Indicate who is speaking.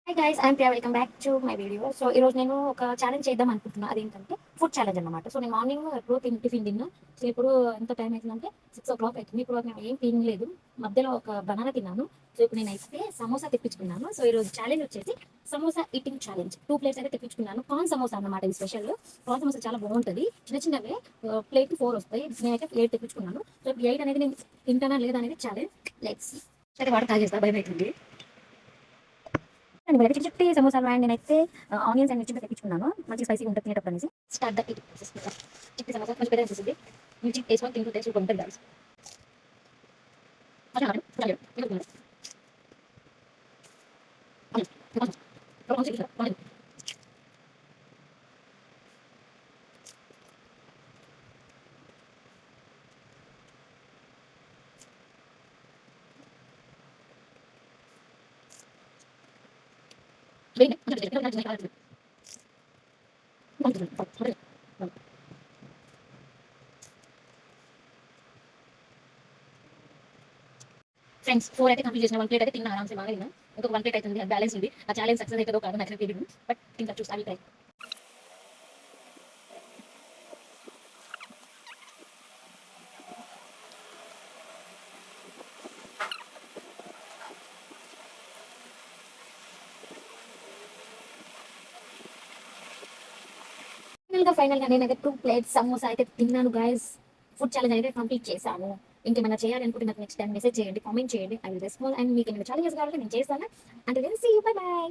Speaker 1: Hi guys, I'm Priya. Welcome back to my video. So ఈరోజు నేను ఒక ఛాలెంజ్ చేద్దాం అనుకుంటున్నా. అదేంటంటే ఫుడ్ ఛాలెంజ్ అనమాట. సో నేను మార్నింగ్ ఎప్పుడో టిఫిన్ తిన్నా. సో ఇప్పుడు ఎంత టైం అవుతుందంటే 6 o'clock అవుతుంది. ఇప్పుడు నేను ఏం తినలేదు. మధ్యలో ఒక బనానా తిన్నాను. సో ఇప్పుడు నేనైతే సమోసా తెప్పించుకున్నాను. సో ఈరోజు ఛాలెంజ్ వచ్చేసి సమోసా ఈటింగ్ ఛాలెంజ్. 2 ప్లేట్స్ అయితే తెప్పించుకున్నాను. కార్న్ సమోసా అన్నమాట. ఇది స్పెషల్. కార్న్ సమోసా చాలా బాగుంటుంది. చిన్న చిన్నవే, ప్లేట్కి 4 వస్తాయి. నేనైతే ప్లేట్ తెప్పించుకున్నాను. సో 8 అనేది నేను తింటానా లేదా అనేది ఛాలెంజ్. లెట్స్ సరే వాటర్ తాగేస్తా, భయం అవుతుంది. అండ్ చిట్టి చిట్టి సమోసాలు అండ్ నేనైతే ఆనియన్స్ అండ్ మిర్చి తెప్పించుకున్నాను. మంచి స్పైసీగా ఉంటుంది తినేటప్పుడు అనేసి. Start the it process. చిట్టి సమోసా కొంచెం పెద్ద అనిపిస్తుంది. మిర్చి వేసుకొని తింటుంటే సూపర్ ఉంటుంది గాయస్. ఫ్రెండ్స్ 4 అయితే కంప్లీట్ చేసిన. 1 ప్లేట్ అయితే తిన్నా ఆరామ్సే, బాగా తిన్నా. ఇంకొక 1 ప్లేట్ అవుతుంది, అది బ్యాలెన్స్ ఉంది. ఆ ఛాలెంజ్ సక్సెస్ అవుతుందో కాదో నాకు తెలియదు, బట్ తింటా, చూస్తా. అవి ట్రై. ఫైనల్గా నేనైతే 2 ప్లేట్స్ సమోసా అయితే తిన్నాను గైస్. ఫుడ్ ఛాలెంజ్ అయితే కంప్లీట్ చేశాను. ఇంకేమైనా చేయాలి అనుకుంటే నాకు నెక్స్ట్ టైం మెసేజ్ చేయండి, కామెంట్ చేయండి. I will respond. అండ్ మీకు ఏమైనా ఛాలెంజెస్ కావాలంటే నేను చేస్తాను. అంటే then see you, bye by.